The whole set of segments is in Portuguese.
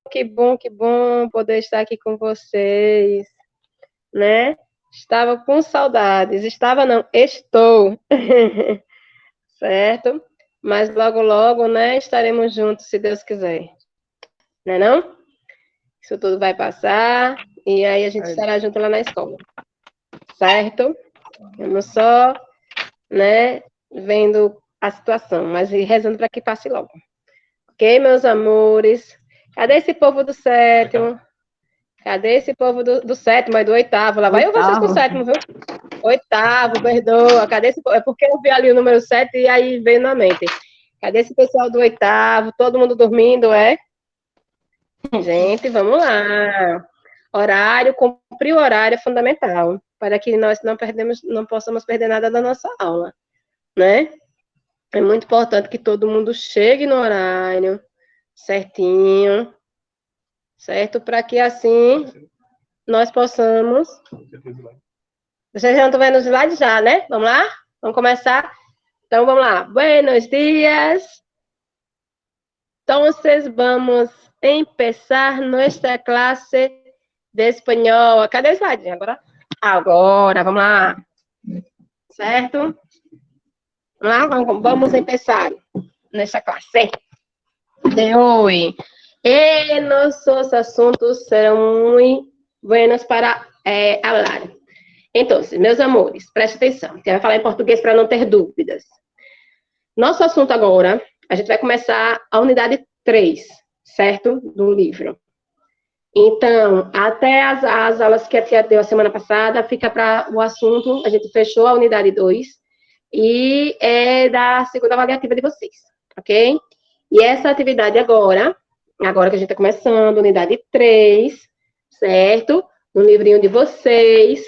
que bom poder estar aqui com vocês, né? Estava com saudades, estava não, estou, certo? Mas logo, logo, né, estaremos juntos, se Deus quiser, não é não? Isso tudo vai passar, e aí a gente estará junto lá na escola, certo? Vamos só, né, vendo a situação, mas ir rezando para que passe logo. Ok, meus amores? Cadê esse povo do sétimo? Cadê esse povo do sétimo, mas do oitavo? Lá vai eu vocês com o sétimo, viu? Oitavo, perdoa. Cadê esse povo? É porque eu vi ali o número 7 e aí veio na mente. Cadê esse pessoal do oitavo? Todo mundo dormindo, é? Gente, vamos lá. Horário, cumprir o horário é fundamental, para que nós não possamos perder nada da nossa aula, né? É muito importante que todo mundo chegue no horário, certinho, certo? Para que assim nós possamos. Vocês já estão vendo os slides já, né? Vamos lá? Vamos começar? Então, vamos lá. Buenos dias. Entonces, vamos empezar nuestra clase de espanhol. Cadê o slide? Agora, vamos lá. Certo? Vamos lá? Vamos começar nesta classe de hoje. E nossos assuntos serão muito buenos para falar. Então, meus amores, preste atenção. Eu vou falar em português para não ter dúvidas. Nosso assunto agora, a gente vai começar a unidade 3, certo? Do livro. Então, até as aulas que a tia deu a semana passada, fica para o assunto, a gente fechou a unidade 2, e é da segunda avaliativa de vocês, ok? E essa atividade agora que a gente está começando, unidade 3, certo? No livrinho de vocês,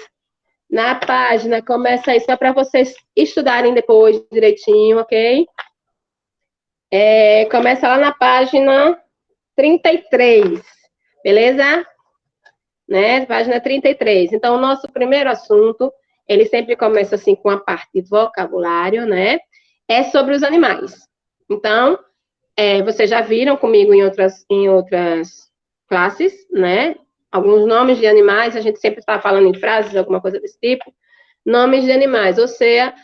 na página, começa aí só para vocês estudarem depois direitinho, ok? Começa lá na página 33, beleza? Né? Página 33. Então, o nosso primeiro assunto, ele sempre começa assim com a parte de vocabulário, né? É sobre os animais. Então, vocês já viram comigo em outras classes, né? Alguns nomes de animais, a gente sempre está falando em frases, alguma coisa desse tipo. Nomes de animais, ou seja,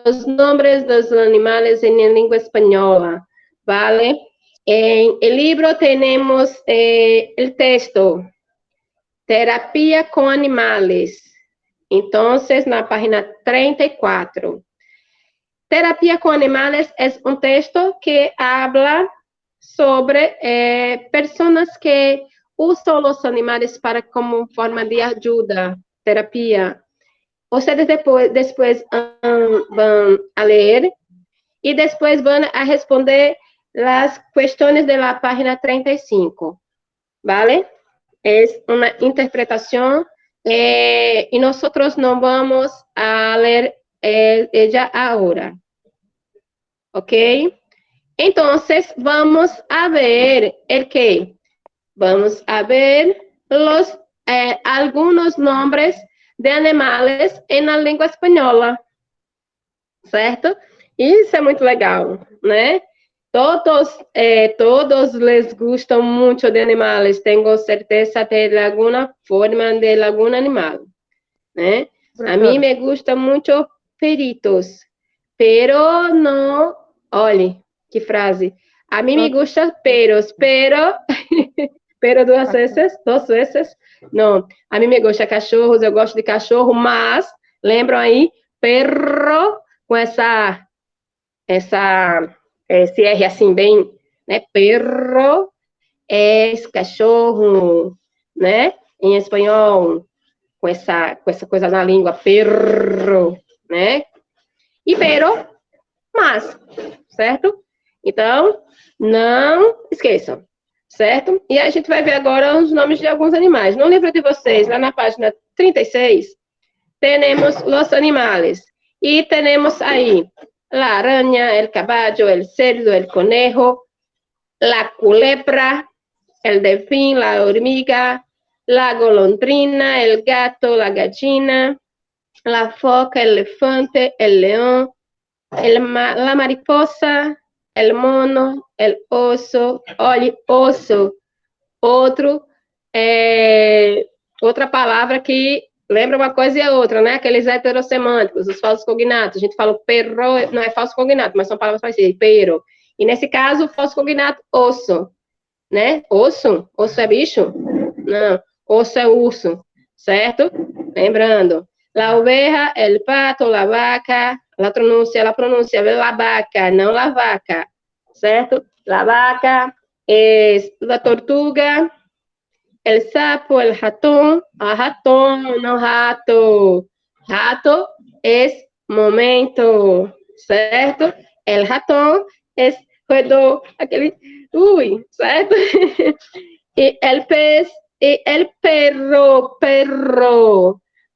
os nomes dos animais em língua espanhola, ¿vale? En el libro tenemos el texto, terapia con animales. Entonces, na página 34. Terapia con animales es un texto que habla sobre personas que usam os animais para como forma de ajuda, terapia. Vocês depois vão a ler e depois vão a responder as questões da página 35, ¿vale? É uma interpretação e nós não vamos a ler ella agora, ¿ok? Entonces, vamos a ver el qué. Vamos a ver algunos nombres de animales en la língua espanhola, certo? Isso é muito legal, né? Todos les gustam muito de animales, tenho certeza de alguma forma de algum animal, né? A mim me gusta muito peritos, pero não, olhe, que frase, a mim me gusta peros, pero duas vezes, não, a mim me gusta cachorros, eu gosto de cachorro, mas, lembram aí, perro, com esse R assim bem, né, perro, é cachorro, né, em espanhol, com essa coisa na língua, perro, né, e pero, mas, certo? Então, não esqueçam, certo? E a gente vai ver agora os nomes de alguns animais. No livro de vocês, lá na página 36, temos os animais. E temos aí a aranha, o caballo, o cerdo, o conejo, a culebra, o delfim, a hormiga, a golondrina, o gato, a gallina, a foca, el elefante, el león, la mariposa, el mono, el oso, olhe, oso, Outro, outra palavra que lembra uma coisa e a outra, né? Aqueles heterossemânticos, os falsos cognatos. A gente fala perro, não é falso cognato, mas são palavras parecidas, pero. E nesse caso, o falso cognato, osso, né? Osso? Osso é bicho? Não, osso é urso, certo? Lembrando, la oveja, el pato, la vaca, la pronúncia la vaca, não la vaca, certo? La vaca, la tortuga, el sapo, el ratón, no rato. Rato es momento, certo? El ratón es roedor, aquele, certo? E el pez e el perro,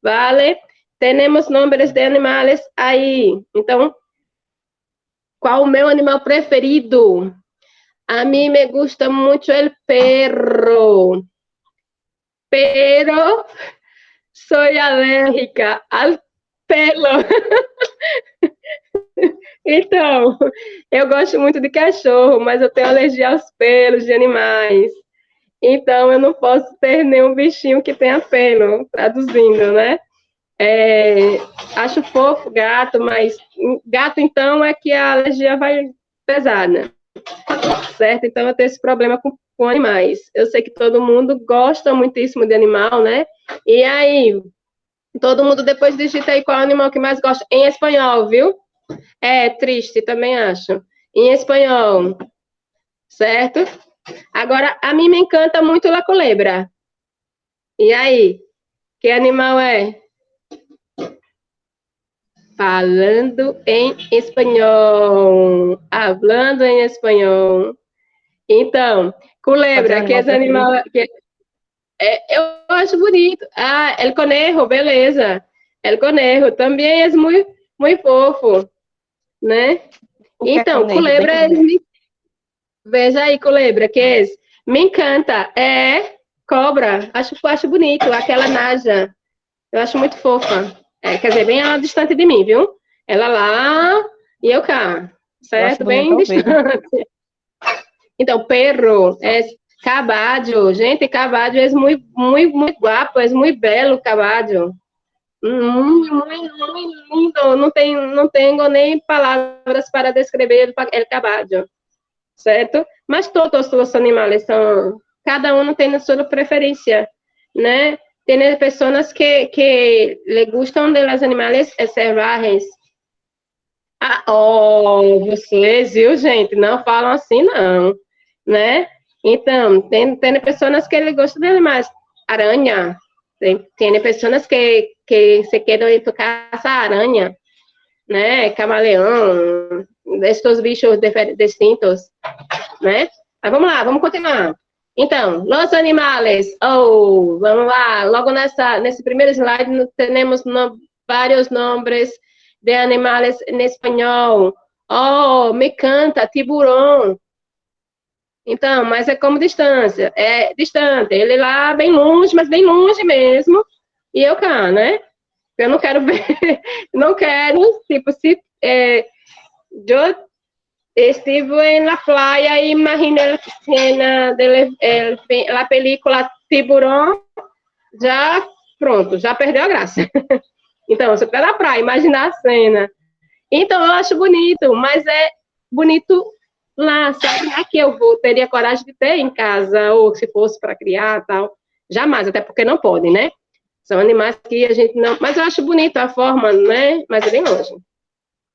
vale? Temos nomes de animais aí. Então, qual o meu animal preferido? A mim me gusta muito el perro. Pero soy alérgica al pelo. Então, eu gosto muito de cachorro, mas eu tenho alergia aos pelos de animais. Então, eu não posso ter nenhum bichinho que tenha pelo, traduzindo, né? Acho fofo gato, mas gato, então, é que a alergia vai pesada, certo? Então, eu tenho esse problema com animais. Eu sei que todo mundo gosta muitíssimo de animal, né? E aí, todo mundo depois digita aí qual animal que mais gosta em espanhol, viu? É triste, também acho. Em espanhol, certo? Agora, a mim me encanta muito a culebra. E aí, que animal é? Falando em espanhol. Hablando em espanhol. Então, culebra, que é animal... eu acho bonito. Ah, el conejo, beleza. El conejo também é muito, muito fofo, né? Então, culebra é... Veja aí, culebra, que é esse? Me encanta. É cobra. Acho bonito. Aquela naja. Eu acho muito fofa. Quer dizer, bem distante de mim, viu? Ela lá e eu cá. Certo? Bem distante. Então, perro é caballo. Gente, caballo é muito, muito, muito guapo. É muito belo, caballo. Muito, muito, muito lindo. Não tenho nem palavras para descrever o caballo. Certo? Mas todos os animais são, cada um tem a sua preferência, né? Tem pessoas que le gustam de los animales selvagens. Vocês, viu, gente? Não falam assim, não, né? Então, tem pessoas que le gostam de animais, aranha. Tem pessoas que se querem em tu casa aranha, né? Camaleão, estes bichos distintos, né? Mas vamos lá, vamos continuar. Então, los animales. Vamos lá. Logo nesse primeiro slide, temos vários nomes de animais em espanhol. Me encanta, tiburão. Então, mas é como distância. É distante. Ele lá bem longe, mas bem longe mesmo. E eu cá, né? Eu não quero ver. Não quero, tipo, se... eu estive na playa e imaginei a cena da película Tiburão, já pronto, já perdeu a graça. Então, você vai na praia, imaginar a cena. Então, eu acho bonito, mas é bonito lá, sabe? Aqui eu teria coragem de ter em casa, ou se fosse para criar tal. Jamais, até porque não pode, né? São animais que a gente não... Mas eu acho bonito a forma, né? Mas é bem longe.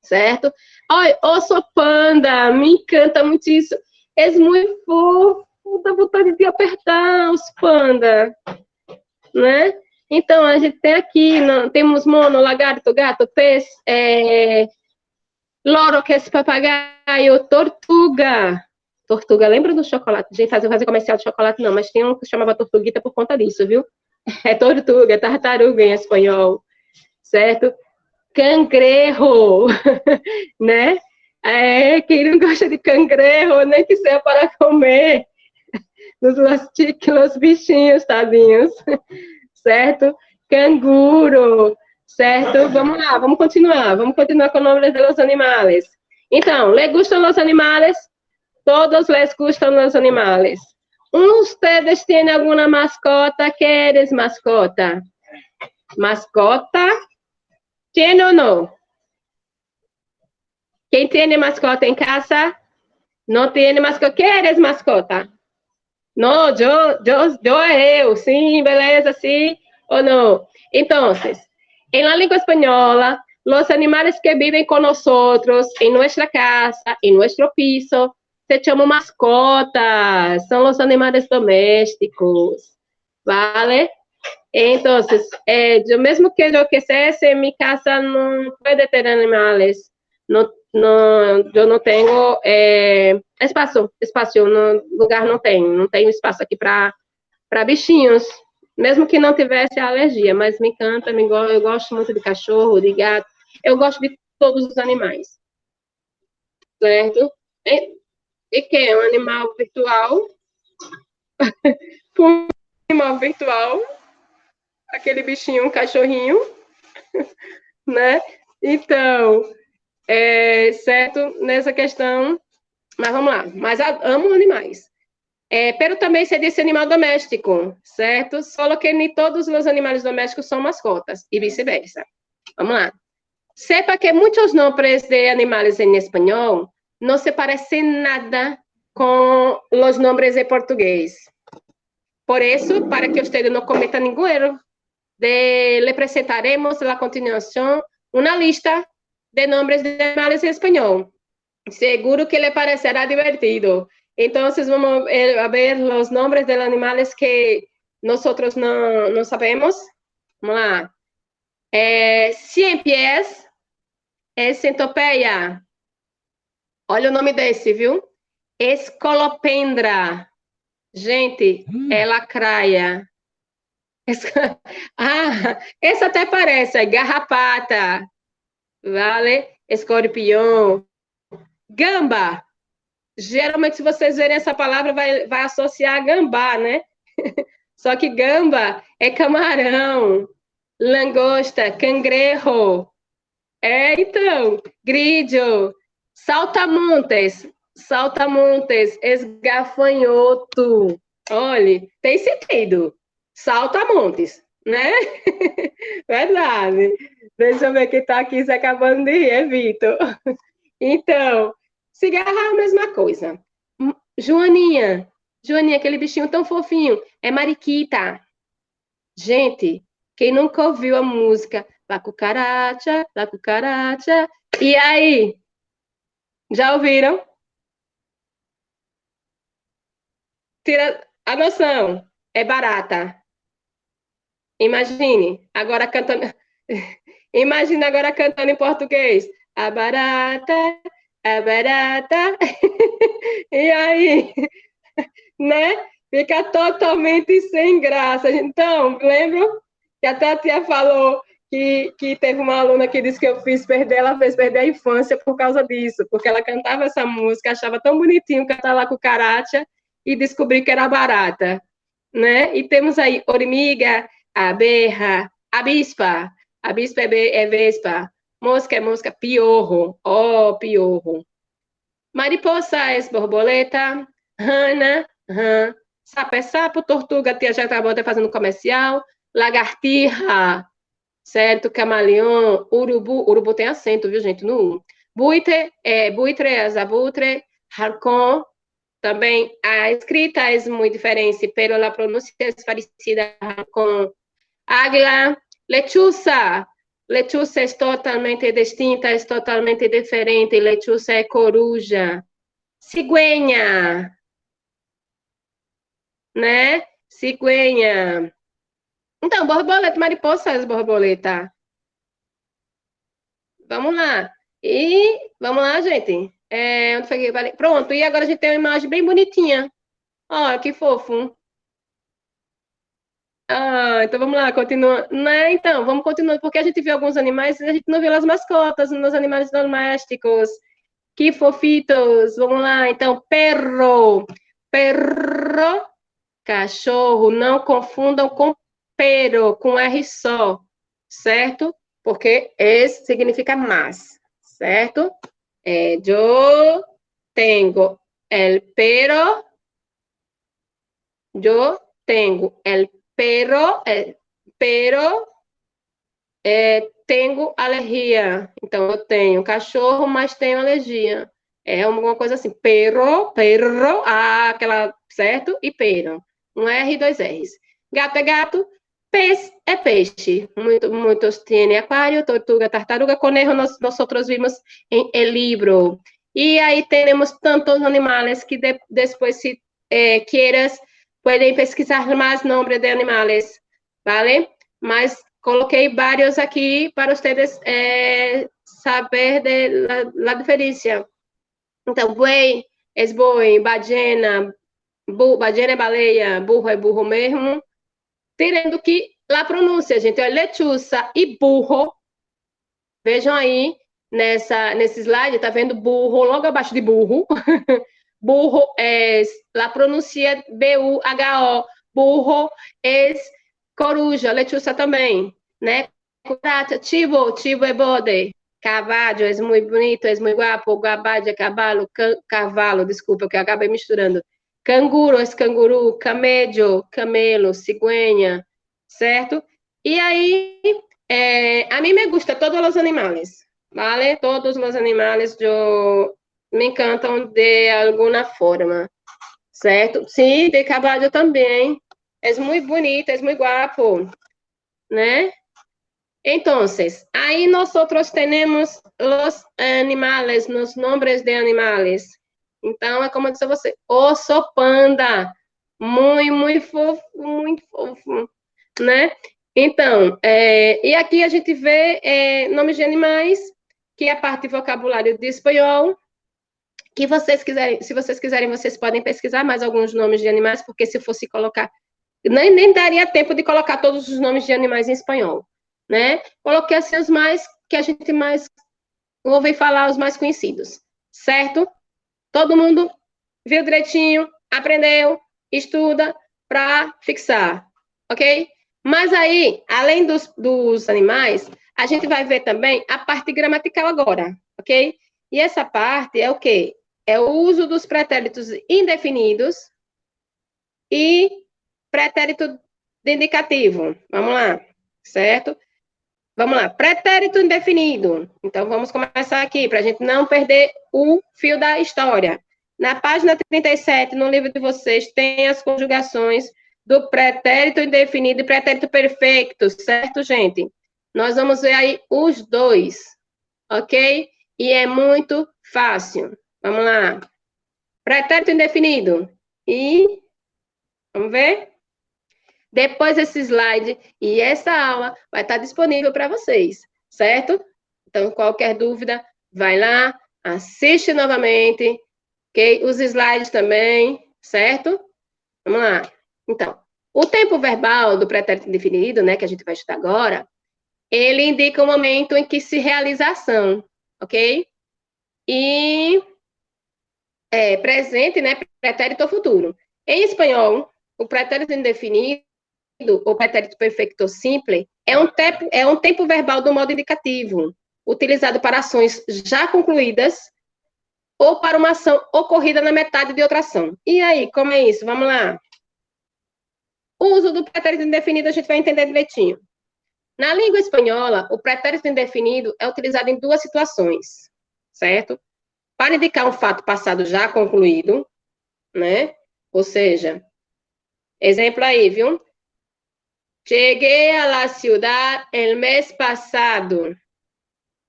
Certo? Olha, osso panda, me encanta muito isso. É muito fofo, dá vontade de apertar os panda, né? Então, a gente tem aqui, temos mono, lagarto, gato, peixe, loro, que é esse papagaio, tortuga. Tortuga, lembra do chocolate? Gente, fazer comercial de chocolate não, mas tinha um que chamava tortuguita por conta disso, viu? É tortuga, tartaruga em espanhol, certo? Cangrejo, né? Quem não gosta de cangrejo, nem que seja para comer os bichinhos, tadinhos, certo? Canguro, certo? Vamos lá, vamos continuar com o nome dos animais. Então, ¿les gustan los animales? Todos les gustan los animales. Ustedes tienen alguna mascota? ¿Qué eres mascota? ¿Mascota? ¿Tiene o no? ¿Quién tiene mascota en casa? No tiene mascota. ¿Qué eres mascota? No, eu, sim, beleza, sim ou não? Então, em la língua espanhola, los animales que viven con nosotros en nuestra casa, en nuestro piso, se llaman mascotas, son los animales domésticos, ¿vale? Entonces, yo mesmo que yo quisesse, en mi casa no puede tener animales, eu não tenho espaço, no lugar não tenho espaço aqui para bichinhos, mesmo que não tivesse alergia, mas me encanta, eu gosto muito de cachorro, de gato, eu gosto de todos os animais, certo? E que é um animal virtual, um animal virtual, aquele bichinho, um cachorrinho, né? Então, certo, nessa questão, mas vamos lá, mas amo animais. Pero também se diz animal doméstico, certo? Só que nem todos os animais domésticos são mascotas, e vice-versa. Vamos lá. Sepa que muitos nomes de animais em espanhol não se parecem nada com os nomes em português. Por isso, para que você não cometa nenhum erro, le apresentaremos a continuação uma lista de nomes de animales en español. Seguro que le parecerá divertido. Entonces vamos a ver los nombres de los animales que nosotros no sabemos. Vamos lá. 100 pies é centopeia. Olha o nome desse, viu? Escolopendra. Gente, é lacraia. Essa até parece. Garrapata. Vale? Escorpião. Gamba. Geralmente, se vocês verem essa palavra, vai associar a gambá, né? Só que gamba é camarão, langosta, cangrejo. Então, grillo, saltamontes, esgafanhoto. Olha, tem sentido. Saltamontes, né? Verdade. Deixa eu ver quem tá aqui se acabando de rir, é Vitor. Então, cigarro é a mesma coisa. Joaninha, aquele bichinho tão fofinho, é mariquita. Gente, quem nunca ouviu a música La Cucaracha, La Cucaracha? E aí? Já ouviram? Tira a noção. É barata. Imagine agora cantando. Imagina agora cantando em português. A barata, a barata. E aí? Né? Fica totalmente sem graça. Então, lembro que até a tia falou que teve uma aluna que disse que eu fez perder a infância por causa disso, porque ela cantava essa música, achava tão bonitinho cantar lá com o Caracha e descobri que era barata, né? E temos aí hormiga, abeja, avispa é vespa, mosca é mosca, piorro, piorro. Mariposa é borboleta, rana, rã, sapo é sapo, tortuga, tia já acabou até fazendo comercial, lagartixa, certo? Camaleão, urubu tem acento, viu, gente? No buitre, azabutre, halcón, também a escrita é muito diferente, pero a pronúncia é parecida com águila, lechuza é totalmente distinta, é totalmente diferente, lechuza é coruja, cigüeña, né? Cigüeña. Então, borboleta, mariposa é borboleta. Vamos lá. E vamos lá, gente. Onde foi que eu falei? Pronto, e agora a gente tem uma imagem bem bonitinha. Ó, que fofo. Então vamos lá, continua. Né? Então, vamos continuar, porque a gente viu alguns animais e a gente não viu as mascotas nos animais domésticos. Que fofitos. Vamos lá, então, perro. Perro, cachorro. Não confundam com pero, com R só, certo? Porque esse significa mais, certo? Eu tenho el pero Eu tenho el perro, pero tenho alergia. Então, eu tenho cachorro, mas tenho alergia. É alguma coisa assim, perro, aquela, certo? E pero. Um R e dois R's. Gato é gato, pez é peixe. Muitos têm aquário, tortuga, tartaruga, conejo, nós outros vimos em el libro. E aí temos tantos animais que depois, se queiras, podem pesquisar mais nomes de animais, vale? Mas coloquei vários aqui para vocês saber da diferença. Então, buey é boi, ballena, ballena é baleia, burro é burro mesmo. Tirando que a pronúncia, gente, é lechuça e burro. Vejam aí nesse slide, tá vendo burro logo abaixo de burro. Burro é a pronúncia B-U-H-O. Burro é coruja, lechuça também, né? Chivo é bode. Cavalo é muito bonito, é muito guapo. Guabade é cavalo, desculpa, que eu acabei misturando. Canguru é canguru, camello, camelo, cigüeña, certo? E aí, a mim me gusta todos os animais, ¿vale? Todos os animais me encantam de alguma forma, certo? Sim, de cavalo também. É muito bonito, é muito guapo, né? Entonces, ahí nosotros tenemos los animales, los nombres de animales. Então, é como eu disse a você, osso panda, muito fofo, né? Então, e aqui a gente vê nomes de animais, que é a parte de vocabulário de espanhol, que vocês quiserem, se vocês quiserem, vocês podem pesquisar mais alguns nomes de animais, porque se fosse colocar, nem daria tempo de colocar todos os nomes de animais em espanhol, né? Coloquei assim os mais, que a gente mais ouve falar, os mais conhecidos, certo? Todo mundo viu direitinho, aprendeu, estuda para fixar, ok? Mas aí, além dos animais, a gente vai ver também a parte gramatical agora, ok? E essa parte é o quê? É o uso dos pretéritos indefinidos e pretérito de indicativo. Vamos lá, certo? Vamos lá, pretérito indefinido. Então, vamos começar aqui, para a gente não perder o fio da história. Na página 37, no livro de vocês, tem as conjugações do pretérito indefinido e pretérito perfeito, certo, gente? Nós vamos ver aí os dois, ok? E é muito fácil. Vamos lá. Pretérito indefinido. E, vamos ver? Depois esse slide e essa aula vai estar disponível para vocês, certo? Então, qualquer dúvida, vai lá, assiste novamente, ok? Os slides também, certo? Vamos lá. Então, o tempo verbal do pretérito indefinido, né, que a gente vai estudar agora, ele indica o momento em que se realiza a ação, ok? E presente, né, pretérito ou futuro. Em espanhol, o pretérito indefinido o pretérito perfeito simples é um tempo verbal do modo indicativo, utilizado para ações já concluídas ou para uma ação ocorrida na metade de outra ação. E aí, como é isso? Vamos lá. O uso do pretérito indefinido a gente vai entender direitinho. Na língua espanhola, o pretérito indefinido é utilizado em duas situações, certo? Para indicar um fato passado já concluído, né? Ou seja, exemplo aí, viu? Cheguei a la ciudad el mes pasado,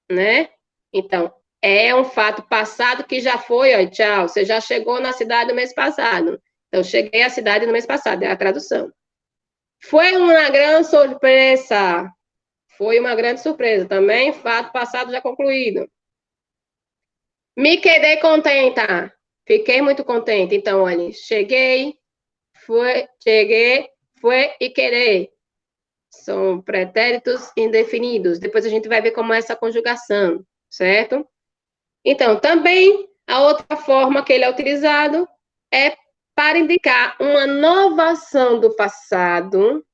né? Então, é um fato passado que já foi, ó, tchau, você já chegou na cidade no mês passado. Então, cheguei à cidade no mês passado, é a tradução. Foi uma grande surpresa. Foi uma grande surpresa. Também, fato passado já concluído. Me quedei contenta. Fiquei muito contente. Então, olha, cheguei, foi e querer. São pretéritos indefinidos. Depois a gente vai ver como é essa conjugação, certo? Então, também, a outra forma que ele é utilizado é para indicar uma nova ação do passado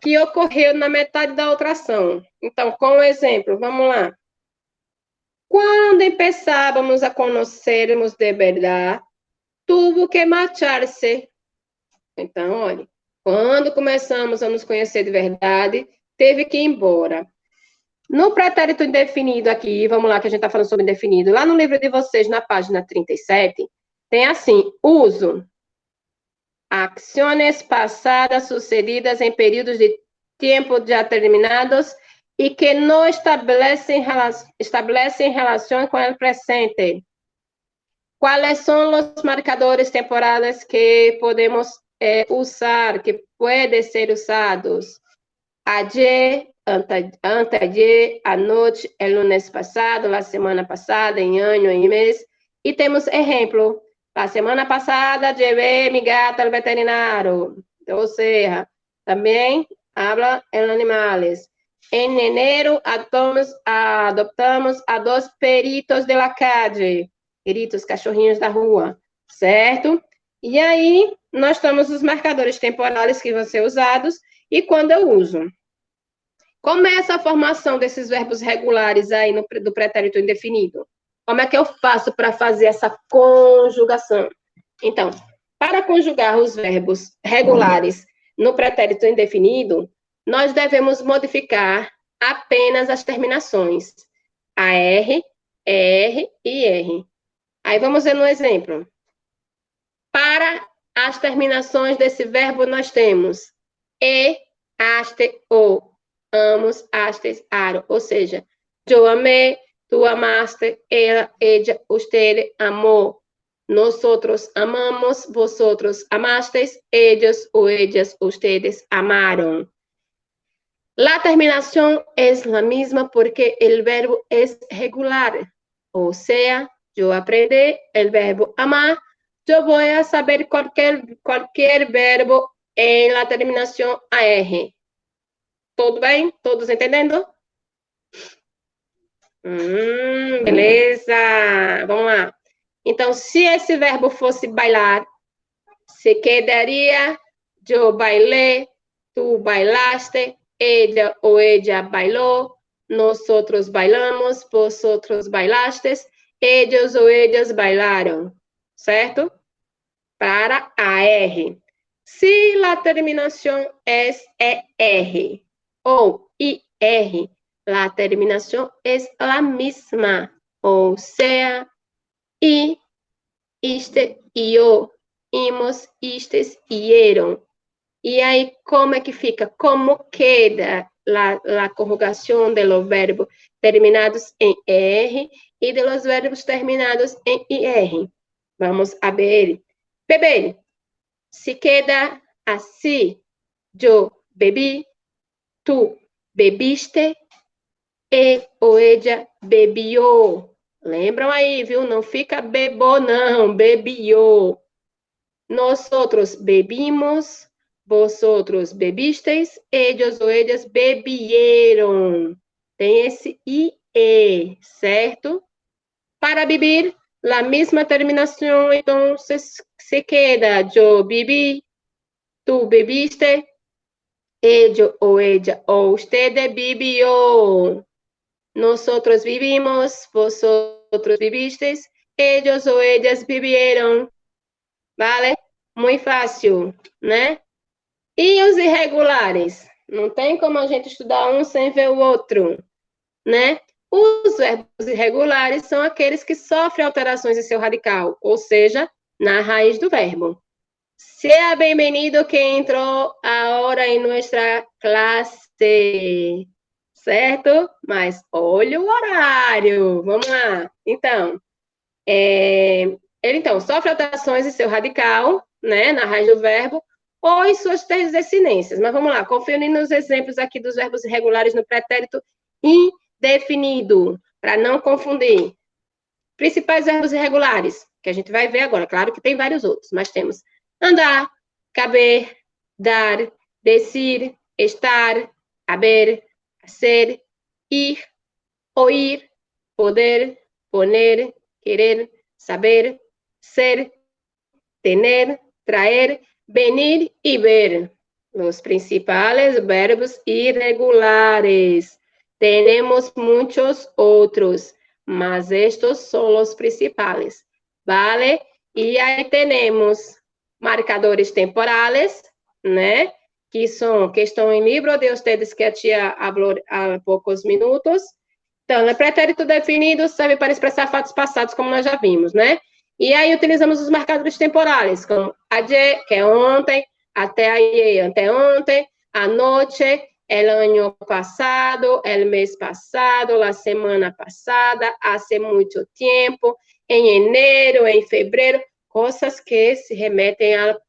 que ocorreu na metade da outra ação. Então, como exemplo, vamos lá. Quando empezávamos a conhecermos de verdade, tuvo que marchar-se. Então, olha, quando começamos a nos conhecer de verdade, teve que ir embora. No pretérito indefinido aqui, vamos lá que a gente está falando sobre indefinido, lá no livro de vocês, na página 37, tem assim, uso, acciones passadas sucedidas em períodos de tempo já determinados e que não establecem relação com o presente. ¿Cuáles son los marcadores temporales que podemos usar, que pueden ser usados? Ayer, anteayer, anoche, el lunes pasado, la semana pasada, em ano, em mês. E temos exemplo. La semana passada, llevé mi gata al veterinario. Ou seja, também habla en animales. En enero, adoptamos a 2 peritos de la calle. Peritos, cachorrinhos da rua, certo? E aí, nós temos os marcadores temporais que vão ser usados e quando eu uso. Como é essa formação desses verbos regulares aí do pretérito indefinido? Como é que eu faço para fazer essa conjugação? Então, para conjugar os verbos regulares no pretérito indefinido, nós devemos modificar apenas as terminações. A R, ER e R. Aí vamos ver no exemplo. Para as terminações desse verbo, nós temos e, aste, o, amos, astes, aro. Ou seja, eu amei, tu amaste, ela, ella, usted amou. Nosotros amamos, vosotros amastes, ellos o ellas, ustedes amaron. La terminación es la misma porque el verbo es regular. O sea, yo aprendí el verbo amar, yo voy a saber cualquier verbo en la terminación AR. Tudo bem? Todos entendendo? Beleza. Vamos lá. Então, se esse verbo fosse bailar, se quedaria yo bailé, tu bailaste, ella o ella bailó, nosotros bailamos, vosotros bailastes, ellos o ellas bailaron, certo? Para AR. Se a terminação é ER ou IR, a terminação é a mesma, ou seja, I, iste, io, imos, istes, ieron. E aí, como é que fica? Como queda a conjugação de los verbos terminados em ER e de los verbos terminados em IR? Vamos a ver. Beber. Se queda assim, eu bebi, tu bebiste, e ou ella bebió. Lembram aí, viu? Não fica bebô, não, bebió. Nosotros bebimos, vosotros bebisteis, ellos ou ellas bebieron. Tem esse IE, certo? Para beber, a mesma terminação, então se queda eu bebi, tu bebiste, ellos ou ella ou usted bebió. Nosotros vivimos, vosotros vivisteis, ellos ou ellas vivieron. Vale? Muito fácil, né? E os irregulares? Não tem como a gente estudar um sem ver o outro, né? Os verbos irregulares são aqueles que sofrem alterações em seu radical, ou seja, na raiz do verbo. Seja bem-vindo quem entrou agora em nossa classe, certo? Mas olha o horário, vamos lá. Então, ele então sofre alterações em seu radical, né, na raiz do verbo, ou em suas desinências. Mas vamos lá, conferindo nos exemplos aqui dos verbos irregulares no pretérito indefinido, para não confundir. Principais verbos irregulares, que a gente vai ver agora. Claro que tem vários outros, mas temos andar, caber, dar, decir, estar, haber, ser, ir, oír, poder, poner, querer, saber, ser, tener, traer, venir y ver. Los principales verbos irregulares. Tenemos muchos otros, mas estos son los principales, ¿vale? Y ahí tenemos marcadores temporales, né? Que estão em livro de ustedes que a tia falou há poucos minutos. Então, o pretérito definido serve para expressar fatos passados, como nós já vimos, né? E aí utilizamos os marcadores temporales, como ayer, que é ontem, até ayer, anteontem, anoche, el año pasado, el mes pasado, la semana pasada, hace mucho tiempo, em enero, em fevereiro, coisas que se remetem a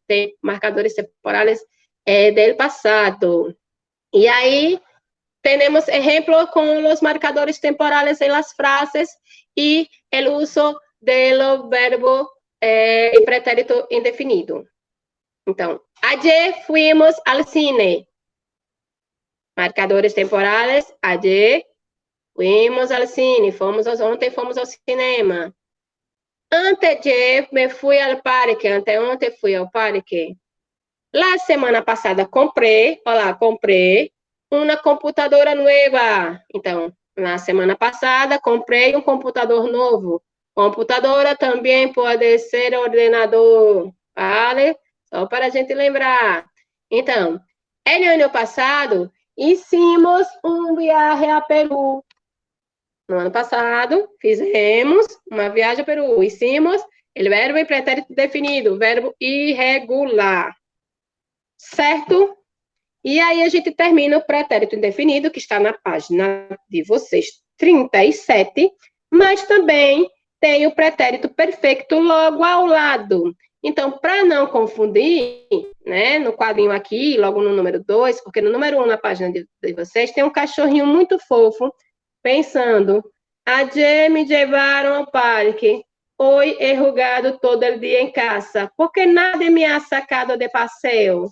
marcadores temporales del passado. E aí, temos exemplo com os marcadores temporales em las frases e o uso do verbo em pretérito indefinido. Então, ayer fuimos al cine. Marcadores temporales, ayer fuimos al cine, ontem fomos ao cinema. Anteayer me fui al parque, anteontem fui ao parque. La semana passada comprei uma computadora nova. Então, na semana passada comprei um computador novo. Computadora também pode ser ordenador, vale? Só para a gente lembrar. Então, no ano passado, hicimos um viagem a Peru. No ano passado, fizemos uma viagem a Peru. Hicimos o verbo em pretérito definido, verbo irregular. Certo? E aí a gente termina o pretérito indefinido, que está na página de vocês 37, mas também tem o pretérito perfeito logo ao lado. Então, para não confundir, né, no quadrinho aqui, logo no número 2, porque no número 1 na página de vocês tem um cachorrinho muito fofo, pensando, ayer me llevaram ao parque, hoy he jugado todo el dia em casa, porque nadie me ha sacado de passeio.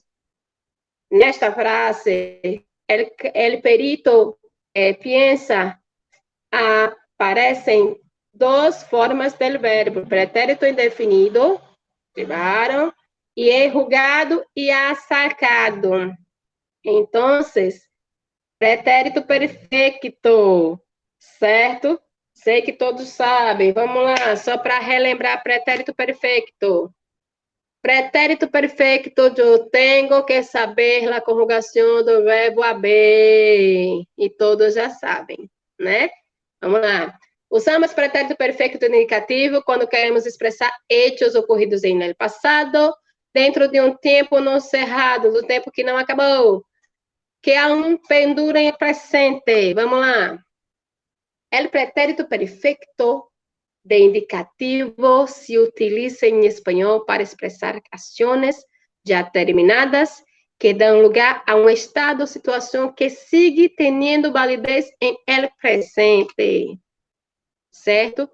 Nesta frase, el perito piensa, aparecem duas formas do verbo, pretérito indefinido, llevaram, e enrugado e ha sacado. Então, pretérito perfeito, certo? Sei que todos sabem. Vamos lá, só para relembrar pretérito perfeito. Pretérito perfeito, eu tenho que saber a conjugação do verbo haber. E todos já sabem, né? Vamos lá. Usamos pretérito perfeito indicativo quando queremos expressar hechos ocorridos em el passado, dentro de um tempo não cerrado, do tempo que não acabou, que aún pendura em presente. Vamos lá. El pretérito perfeito de indicativo se utiliza em espanhol para expressar ações já terminadas que dão lugar a um estado ou situação que sigue tendo validez em el presente. Certo?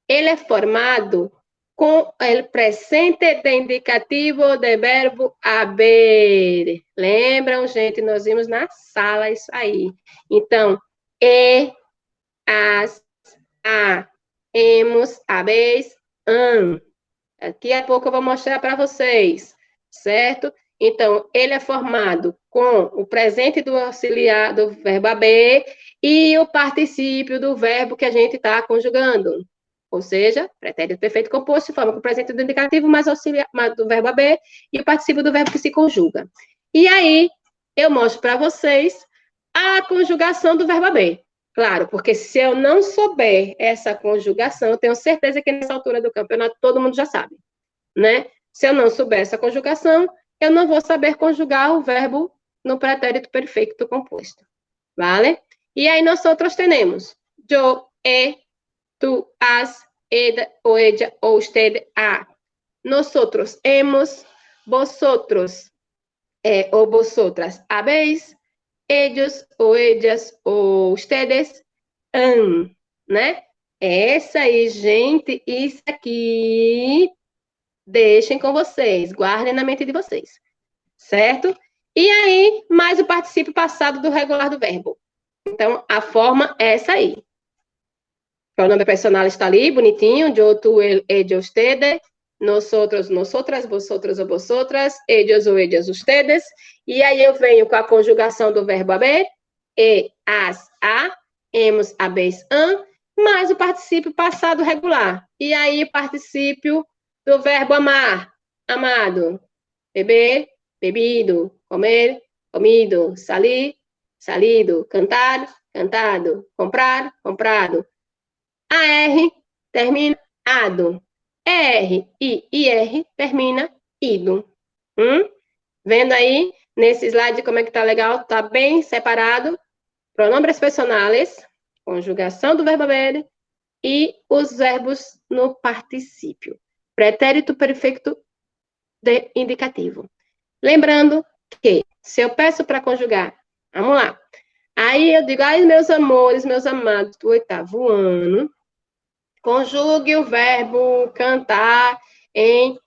Ele é formado com o presente de indicativo de verbo haber. Lembram, gente? Nós vimos na sala isso aí. Então, as, a, hemos, habéis, han. Daqui a pouco eu vou mostrar para vocês, certo? Então, ele é formado com o presente do auxiliar do verbo haber e o particípio do verbo que a gente está conjugando. Ou seja, pretérito perfeito composto se forma com o presente do indicativo mais auxiliar do verbo haber e o particípio do verbo que se conjuga. E aí, eu mostro para vocês a conjugação do verbo haber. Claro, porque se eu não souber essa conjugação, eu tenho certeza que nessa altura do campeonato todo mundo já sabe, né? Se eu não souber essa conjugação, eu não vou saber conjugar o verbo no pretérito perfeito composto, ¿vale? E aí nós outros temos yo, tu, has, ella, o ella, o usted, a. Nosotros hemos, vosotros o vosotras habéis, ellos ou ellas ou ustedes han, né? Essa aí, gente, isso aqui deixem com vocês, guardem na mente de vocês, certo? E aí, mais o particípio passado do regular do verbo. Então, a forma é essa aí. O pronome personal está ali, bonitinho, yo, tu, el, ella, usted, nosotros, nosotras, vosotros ou vosotras, ellos ou ellas, ustedes. E aí eu venho com a conjugação do verbo haber, as, a, hemos, habéis, han, mais o particípio passado regular. E aí o particípio do verbo amar, amado. beber, bebido, comer, comido, salir, salido, cantar, cantado, comprar, comprado. AR termina ado. ER e IR termina ido. Vendo aí nesse slide como é que tá legal? Tá bem separado. Pronombres personales, conjugação do verbo haver e os verbos no particípio. Pretérito perfeito de indicativo. Lembrando que se eu peço para conjugar, vamos lá. Aí eu digo, ai, meus amores, meus amados do 8º ano, conjugue o verbo cantar em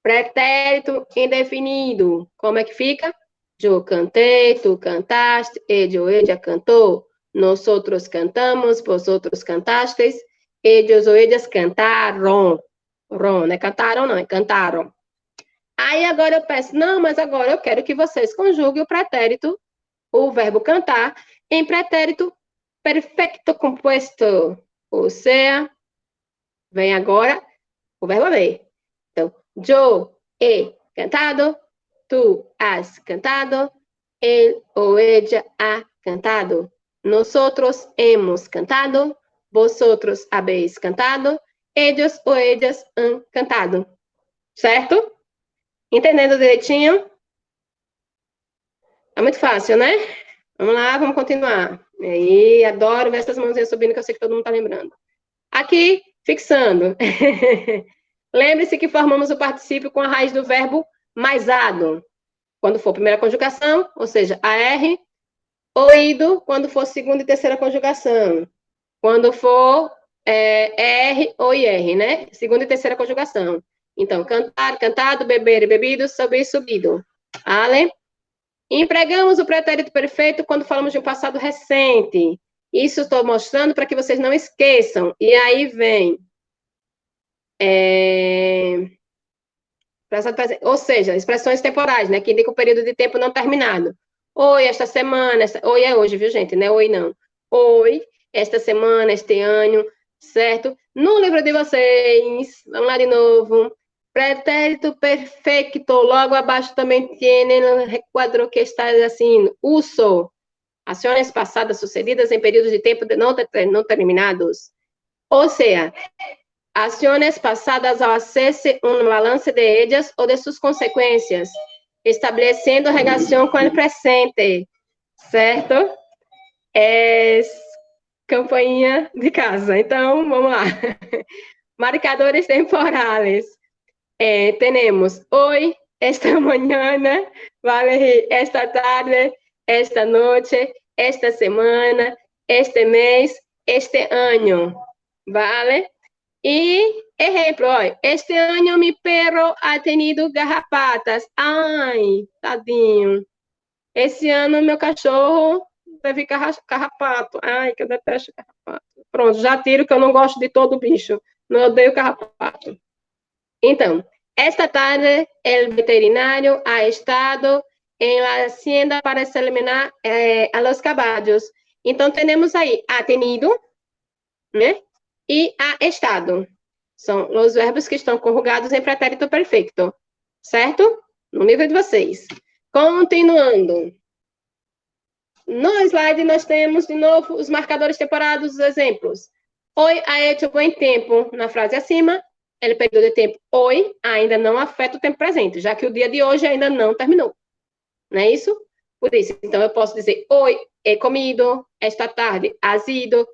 pretérito indefinido. Como é que fica? Eu cantei, tu cantaste, ella cantou, nós outros cantamos, vosotros cantastes, ellos ou ellas cantaram. Ron, não é cantaram, não, é cantaram. Aí agora eu peço, não, mas agora eu quero que vocês conjuguem o pretérito, o verbo cantar, em pretérito perfeito composto. Ou seja, vem agora o verbo haver. Então, yo he cantado, tú has cantado, él o ella ha cantado. Nosotros hemos cantado, vosotros habéis cantado, ellos o ellas han cantado. Certo? Entendendo direitinho? É muito fácil, né? Vamos lá, vamos continuar. E aí, adoro ver essas mãozinhas subindo, que eu sei que todo mundo está lembrando. Aqui, fixando. Lembre-se que formamos o particípio com a raiz do verbo mais-ado, quando for primeira conjugação, ou seja, AR, ou ido, quando for segunda e terceira conjugação. Quando for ER ou IR, né? Segunda e terceira conjugação. Então, cantar, cantado, beber e bebido, subir, subido. Ale? Empregamos o pretérito perfeito quando falamos de um passado recente. Isso estou mostrando para que vocês não esqueçam. E aí vem ou seja, expressões temporais, né, que indicam o período de tempo não terminado. Oi, esta semana, oi é hoje, viu, gente? Não é oi, não. Oi, esta semana, este ano, certo? No livro de vocês, vamos lá de novo. Pretérito perfeito, logo abaixo também tem o requadro que está assim, uso, ações passadas sucedidas em períodos de tempo não terminados. Ou seja, acciones pasadas ao hacerse un balance de ellas o de sus consecuencias, estableciendo relación con el presente, certo? É campainha de casa. Então, vamos lá. Marcadores temporales. Temos hoy, esta mañana, vale, esta tarde, esta noche, esta semana, este mês, este ano, vale? E, exemplo, olha, este ano mi perro ha tenido garrapatas. Ai, tadinho. Esse ano meu cachorro teve carrapato. Ai, que eu detesto carrapato. Pronto, já tiro que eu não gosto de todo bicho. Não odeio carrapato. Então, esta tarde, o veterinário ha estado em la hacienda para examinar a los caballos. Então, temos aí ha tenido, né? E ha estado. São os verbos que estão conjugados em pretérito perfeito, certo? No nível de vocês. Continuando. No slide, nós temos, de novo, os marcadores temporais, os exemplos. Hoy ha hecho buen tempo, na frase acima. O período de tempo hoy ainda não afeta o tempo presente, já que o dia de hoje ainda não terminou. Não é isso? Por isso, então, eu posso dizer, hoy he comido, esta tarde has ido,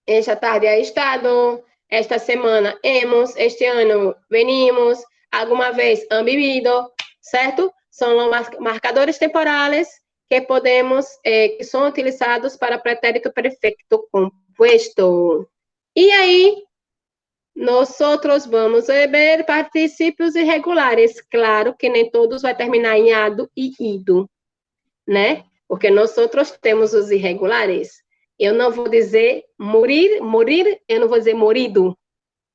esta tarde ha estado, esta semana hemos, este ano venimos, alguma vez han vivido, certo? São marcadores temporales que podemos, que são utilizados para pretérito perfeito compuesto. E aí, nós vamos ver particípios irregulares. Claro que nem todos vai terminar em ado e ido, né? Porque nós temos os irregulares. Eu não vou dizer morir, eu não vou dizer morido,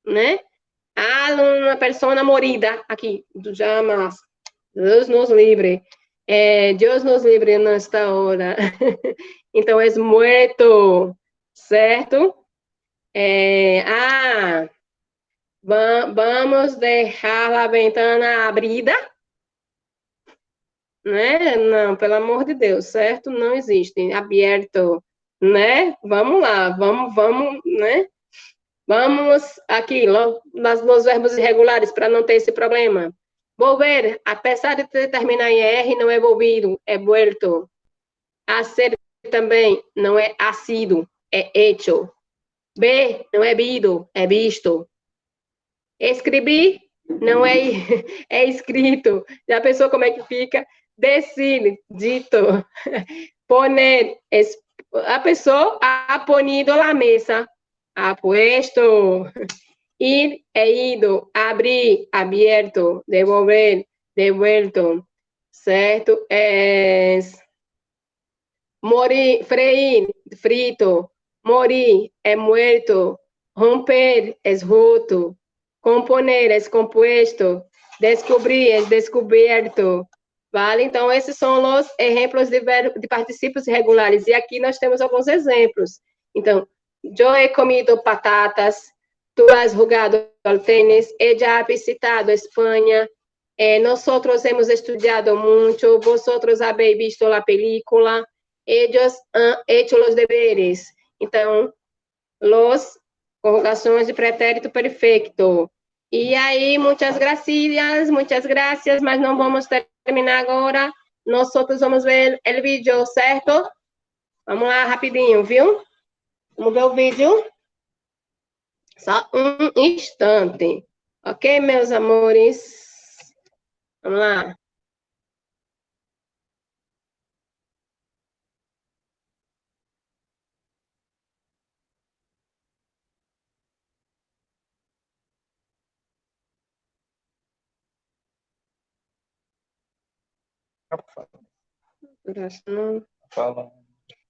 né? Ah, uma pessoa morida, aqui, jamais. Deus nos livre. Deus nos livre nesta hora. Então, é muerto, certo? Vamos deixar a ventana abrida, né? Não, pelo amor de Deus, certo? Não existe. Aberto, né? Vamos lá, vamos, né? Vamos aqui, nos verbos irregulares, para não ter esse problema. Volver, apesar de terminar em R, não é volvido, é vuelto. Hacer também não é ha sido, é hecho. Ver não é vido, é visto. Escrever não é, é escrito. Já pensou como é que fica? Decir, dito. Poner, a pessoa ha ponido la mesa, ha puesto. Ir é ido, abrir, abierto, devolver, devuelto, certo? É morir, freír, frito, morir é muerto, romper é roto, componer é compuesto, descobrir é descoberto, vale? Então, esses são os exemplos de particípios regulares, e aqui nós temos alguns exemplos. Então, eu he comido patatas, tú has jugado al tenis, ella ha visitado España, nosotros hemos estudiado mucho, vosotros habéis visto la película, ellos han hecho los deberes. Então, los conjugações de pretérito perfeito. E aí, muitas gracias, mas não vamos terminar agora. Nós vamos ver o vídeo, certo? Vamos lá, rapidinho, viu? Vamos ver o vídeo. Só um instante. Ok, meus amores? Vamos lá.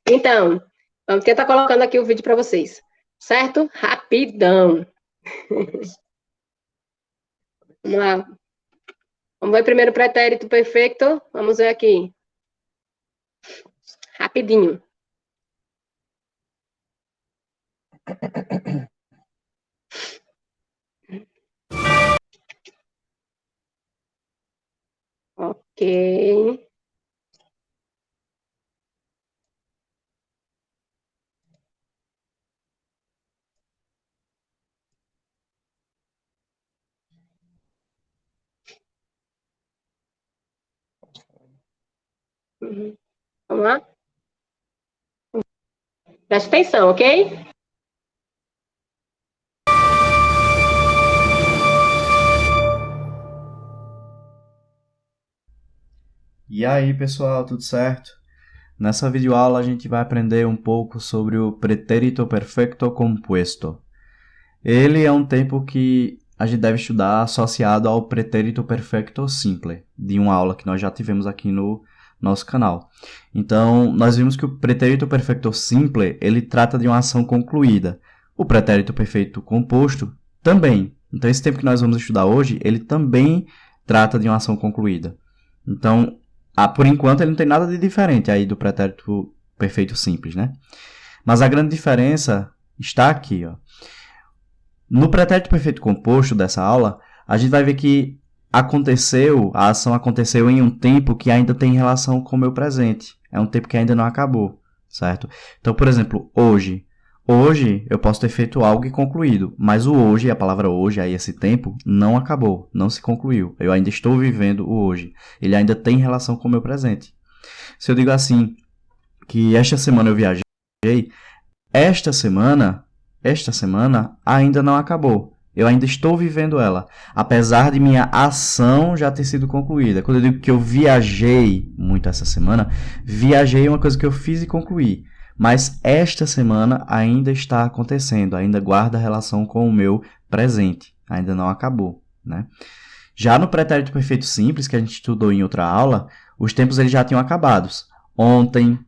Então, vamos tentar colocando aqui o vídeo para vocês. Certo? Rapidão. Vamos lá. Vamos ver primeiro o pretérito perfeito. Vamos ver aqui. Rapidinho. Ok. Uhum. Vamos lá? Preste atenção, ok? E aí, pessoal, tudo certo? Nessa videoaula a gente vai aprender um pouco sobre o pretérito perfecto compuesto. Ele é um tempo que a gente deve estudar associado ao pretérito perfecto simple, de uma aula que nós já tivemos aqui no nosso canal. Então, nós vimos que o pretérito perfecto simple, ele trata de uma ação concluída. O pretérito perfeito composto também. Então, esse tempo que nós vamos estudar hoje, ele também trata de uma ação concluída. Então, por enquanto, ele não tem nada de diferente aí do pretérito perfeito simples, né? Mas a grande diferença está aqui, ó. No pretérito perfeito composto dessa aula, a gente vai ver que a ação aconteceu em um tempo que ainda tem relação com o meu presente. É um tempo que ainda não acabou, certo? Então, por exemplo, hoje. Hoje eu posso ter feito algo e concluído, mas o hoje, a palavra hoje, aí esse tempo, não acabou, não se concluiu. Eu ainda estou vivendo o hoje. Ele ainda tem relação com o meu presente. Se eu digo assim, que esta semana eu viajei, esta semana ainda não acabou. Eu ainda estou vivendo ela, apesar de minha ação já ter sido concluída. Quando eu digo que eu viajei muito essa semana, viajei é uma coisa que eu fiz e concluí. Mas esta semana ainda está acontecendo, ainda guarda relação com o meu presente, ainda não acabou, né? Já no pretérito perfeito simples, que a gente estudou em outra aula, os tempos eles já tinham acabado. Ontem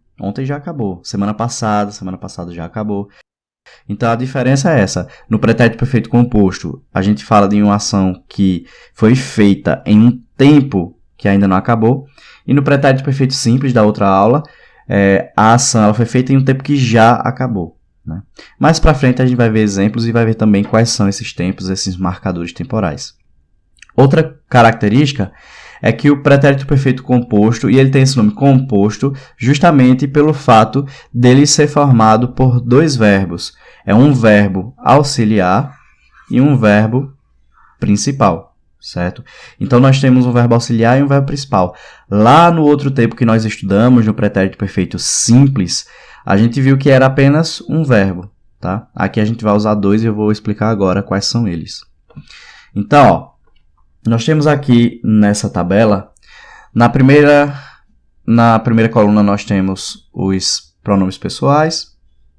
já acabou. Semana passada já acabou. Então a diferença é essa. No pretérito perfeito composto, a gente fala de uma ação que foi feita em um tempo que ainda não acabou. E no pretérito perfeito simples da outra aula, a ação ela foi feita em um tempo que já acabou. né? Mais para frente a gente vai ver exemplos e vai ver também quais são esses tempos, esses marcadores temporais. Outra característica é que o pretérito perfeito composto, e ele tem esse nome composto justamente pelo fato dele ser formado por dois verbos. É um verbo auxiliar e um verbo principal, certo? Então nós temos um verbo auxiliar e um verbo principal. Lá no outro tempo que nós estudamos, no pretérito perfeito simples, a gente viu que era apenas um verbo, tá? Aqui a gente vai usar dois e eu vou explicar agora quais são eles. Então, ó, nós temos aqui nessa tabela, na primeira coluna nós temos os pronomes pessoais.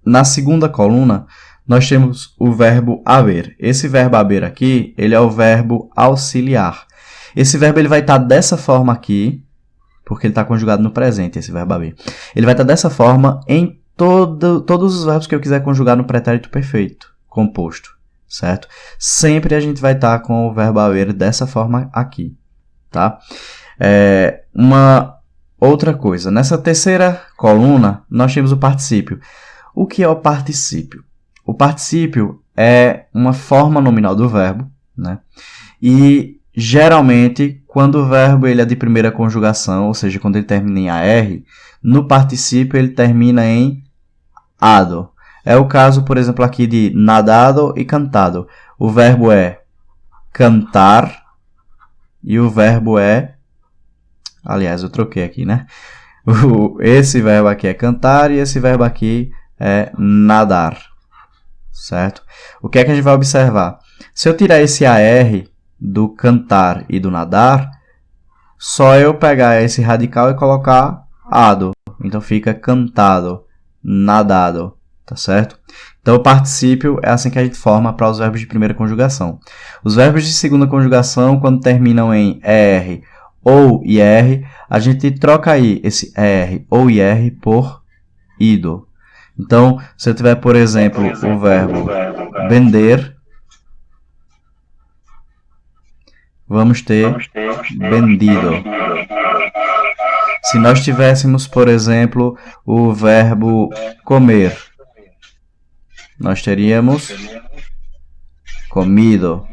Na segunda coluna, nós temos o verbo haver. Esse verbo haver aqui, ele é o verbo auxiliar. Esse verbo ele vai estar dessa forma aqui, porque ele está conjugado no presente, esse verbo haver. Ele vai estar dessa forma em todos os verbos que eu quiser conjugar no pretérito perfeito composto. Certo? Sempre a gente vai estar com o verbo haver dessa forma aqui, tá? Uma outra coisa, nessa terceira coluna, nós temos o particípio. O que é o particípio? O particípio é uma forma nominal do verbo, né? E, geralmente, quando o verbo ele é de primeira conjugação, ou seja, quando ele termina em AR, no particípio ele termina em ado. É o caso, por exemplo, aqui de nadado e cantado. O verbo é cantar e o verbo é... Aliás, eu troquei aqui, né? Esse verbo aqui é cantar e esse verbo aqui é nadar. Certo? O que é que a gente vai observar? Se eu tirar esse AR do cantar e do nadar, só eu pegar esse radical e colocar ado. Então fica cantado, nadado. Tá certo? Então, o particípio é assim que a gente forma para os verbos de primeira conjugação. Os verbos de segunda conjugação, quando terminam em ER ou IR, a gente troca aí esse ER ou IR por ido. Então, se eu tiver, por exemplo, o verbo vender, vamos ter vendido. Se nós tivéssemos, por exemplo, o verbo comer, nós teríamos comido.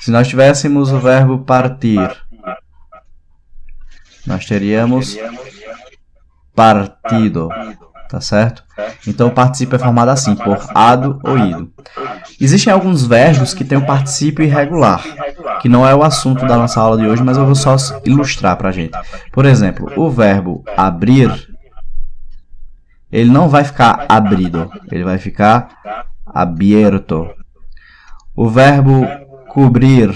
Se nós tivéssemos o verbo partir, nós teríamos partido. Tá certo? Então, o particípio é formado assim, por ado ou ido. Existem alguns verbos que têm o particípio irregular, que não é o assunto da nossa aula de hoje, mas eu vou só ilustrar para a gente. Por exemplo, o verbo abrir, ele não vai ficar abrido, ele vai ficar abierto. O verbo cobrir,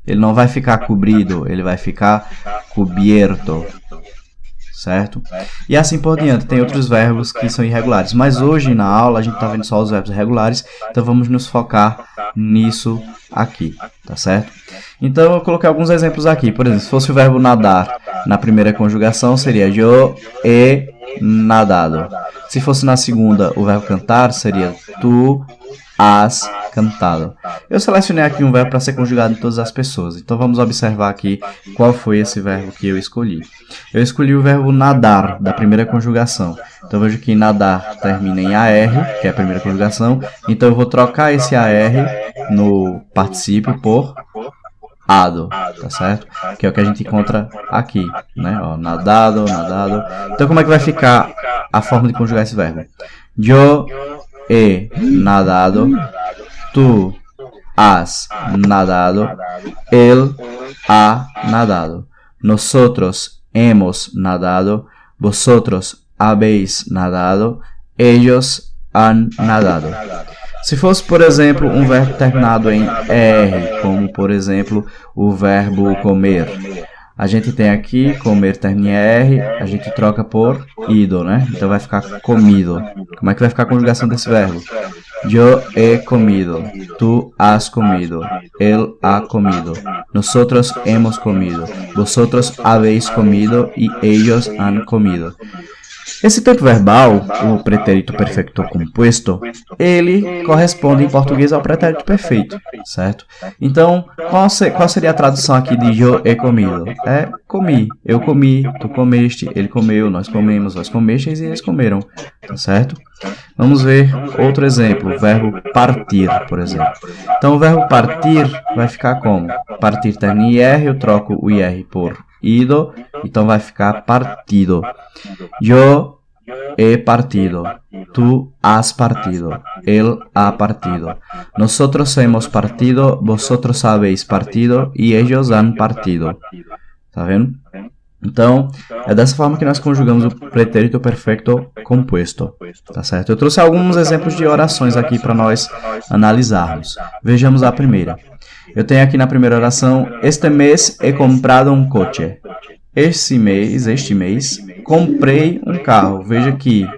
ele não vai ficar cobrido, ele vai ficar cubierto. Certo? E assim por diante. Tem outros verbos que são irregulares. Mas hoje na aula a gente está vendo só os verbos regulares. Então vamos nos focar nisso aqui. Tá certo? Então eu coloquei alguns exemplos aqui. Por exemplo, se fosse o verbo nadar na primeira conjugação, seria yo he nadado. Se fosse na segunda, o verbo cantar seria tu has cantado. Eu selecionei aqui um verbo para ser conjugado em todas as pessoas. Então vamos observar aqui qual foi esse verbo que eu escolhi. Eu escolhi o verbo nadar, da primeira conjugação. Então vejo que nadar termina em AR, que é a primeira conjugação. Então eu vou trocar esse AR no particípio por ado, tá certo? Que é o que a gente encontra aqui, né? Ó, nadado, nadado. Então como é que vai ficar a forma de conjugar esse verbo? Yo he nadado, tú has nadado, él ha nadado, nosotros hemos nadado, vosotros habéis nadado, ellos han nadado. Se fosse, por exemplo, um verbo terminado em R, como, por exemplo, o verbo comer, a gente tem aqui, comer termina em R, a gente troca por ido, né? Então vai ficar comido. Como é que vai ficar a conjugação desse verbo? Yo he comido, tú has comido, él ha comido, nosotros hemos comido, vosotros habéis comido y ellos han comido. Esse tempo verbal, o pretérito perfeito composto, ele corresponde em português ao pretérito perfeito, certo? Então, qual seria a tradução aqui de yo he comido? É comi, eu comi, tu comeste, ele comeu, nós comemos, vós comestes e eles comeram. tá certo? Vamos ver outro exemplo, o verbo partir, por exemplo. Então, o verbo partir vai ficar como? Partir termina em IR, eu troco o IR por ido, então vai ficar partido. Yo he partido, tú has partido, él ha partido. Nosotros hemos partido, vosotros habéis partido y ellos han partido. Tá vendo? Então, é dessa forma que nós conjugamos o pretérito perfeito composto, tá certo? Eu trouxe alguns exemplos de orações aqui para nós analisarmos. Vejamos a primeira. Eu tenho aqui na primeira oração, este mês he comprado um coche. Este mês, comprei um carro. Veja que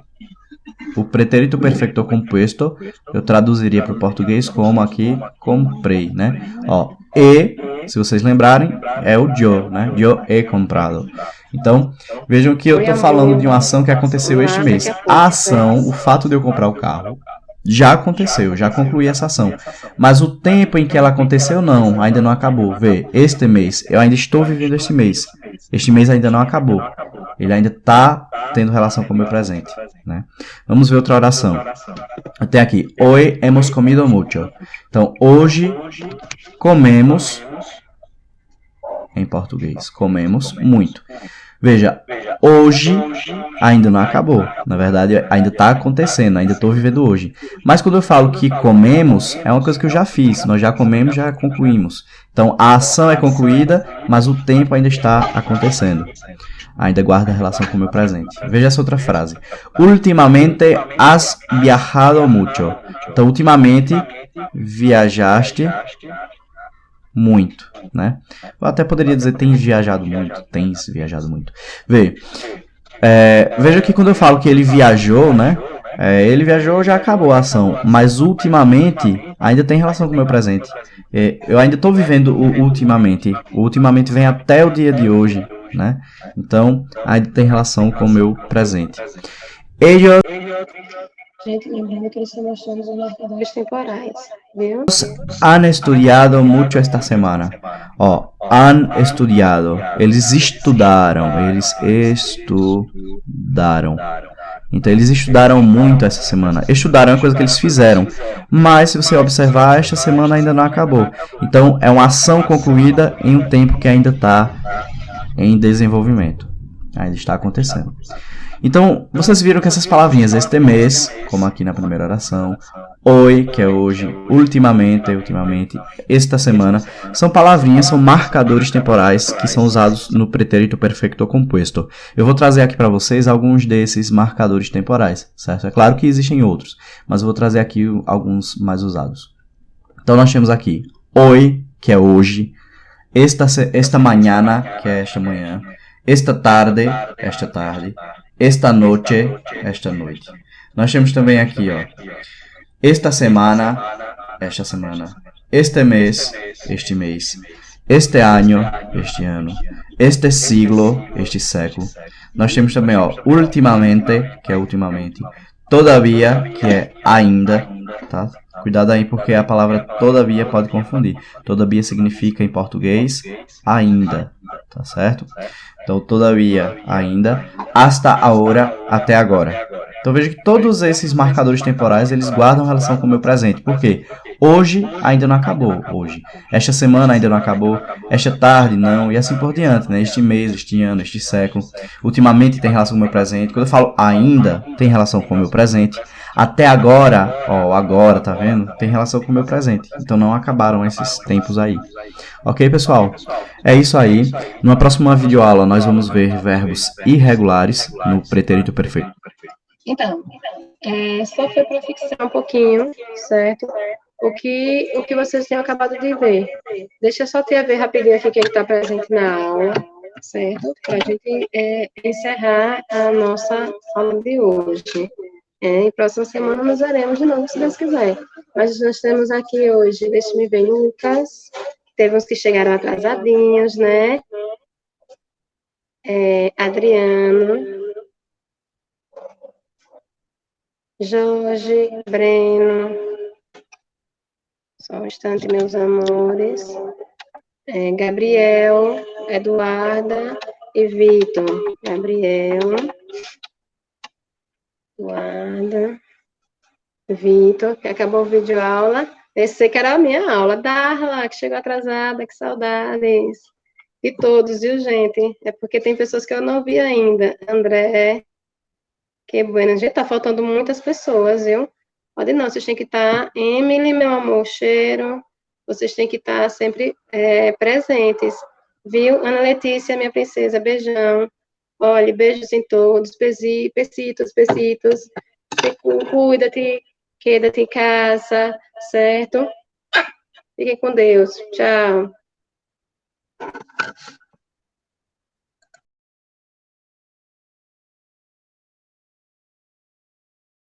o pretérito perfeito composto eu traduziria para o português como aqui, comprei, né? Ó, e, se vocês lembrarem, é o yo, né? Yo he comprado. Então, vejam que eu estou falando de uma ação que aconteceu este mês. A ação, o fato de eu comprar o carro, já aconteceu, já concluí essa ação. Mas o tempo em que ela aconteceu, não, ainda não acabou. Vê, este mês, eu ainda estou vivendo este mês. Este mês ainda não acabou. Ele ainda está tendo relação com o meu presente, né? Vamos ver outra oração. Até aqui. Hoy hemos comido mucho. Então, hoje comemos, em português, comemos muito. Veja, hoje ainda não acabou. Na verdade, ainda está acontecendo, ainda estou vivendo hoje. Mas quando eu falo que comemos, é uma coisa que eu já fiz. Nós já comemos, já concluímos. Então, a ação é concluída, mas o tempo ainda está acontecendo. Ainda guarda relação com o meu presente. Veja essa outra frase. Ultimamente has viajado mucho. Então, ultimamente, viajaste muito, né? Eu até poderia dizer tens viajado muito. Veja que quando eu falo que ele viajou, né? Ele viajou, já acabou a ação. Mas ultimamente, ainda tem relação com o meu presente. Eu ainda estou vivendo o ultimamente. O ultimamente vem até o dia de hoje, né? Então, ainda tem relação com o meu presente. Ellos Gente, lembrando que eles estão mostrando os marcadores temporais, viu? han estudiado mucho esta semana. Ó, han estudiado. Eles estudaram. Então, eles estudaram muito essa semana. Estudaram é uma coisa que eles fizeram. Mas, se você observar, esta semana ainda não acabou. Então, é uma ação concluída em um tempo que ainda está em desenvolvimento. Ainda está acontecendo. Então, vocês viram que essas palavrinhas, este mês, como aqui na primeira oração, hoy, que é hoje, ultimamente, esta semana, são palavrinhas, são marcadores temporais que são usados no pretérito perfeito composto. Eu vou trazer aqui para vocês alguns desses marcadores temporais, certo? É claro que existem outros, mas eu vou trazer aqui alguns mais usados. Então, nós temos aqui hoy, que é hoje, esta mañana, que é esta manhã, esta tarde, esta tarde, esta noche, esta noite. Nós temos também aqui, ó, esta semana, esta semana, este mês, este mês, este ano, este ano, este siglo, este século. Nós temos também, ó, ultimamente, que é ultimamente, todavia, que é ainda, tá? Cuidado aí porque a palavra todavia pode confundir. Todavia significa em português ainda, tá certo? Então, todavia, ainda, hasta ahora, até agora. Então, veja que todos esses marcadores temporais, eles guardam relação com o meu presente. Por quê? Hoje ainda não acabou, hoje. Esta semana ainda não acabou, esta tarde não, e assim por diante, né? Este mês, este ano, este século. Ultimamente tem relação com o meu presente. Quando eu falo ainda, tem relação com o meu presente. Até agora, ó, agora, tá vendo? Tem relação com o meu presente. Então, não acabaram esses tempos aí. Ok, pessoal? É isso aí. Numa próxima videoaula, nós vamos ver verbos irregulares no pretérito perfeito. Então, só foi para fixar um pouquinho, certo? O que vocês tinham acabado de ver. Deixa eu só ver rapidinho aqui quem está presente na aula, certo? Para a gente encerrar a nossa aula de hoje. Em próxima semana nós veremos de novo, se Deus quiser. Mas nós temos aqui hoje, deixa-me ver, Lucas. Teve uns que chegaram atrasadinhos, né? Adriano, Jorge, Breno. Só um instante, meus amores. Gabriel, Eduarda e Vitor. Gabriel, Guarda. Vitor, que acabou o vídeo aula. Esse que era a minha aula. Darla, que chegou atrasada, que saudades. E todos, viu, gente? É porque tem pessoas que eu não vi ainda. André, que bueno. Gente, tá faltando muitas pessoas, viu? Pode não, vocês têm que estar. Emily, meu amor, cheiro. Vocês têm que estar sempre presentes. Viu? Ana Letícia, minha princesa, beijão. Olha, beijos em todos. Besitos, besitos. Cuida-te, queda-te em casa, certo? Fiquem com Deus. Tchau.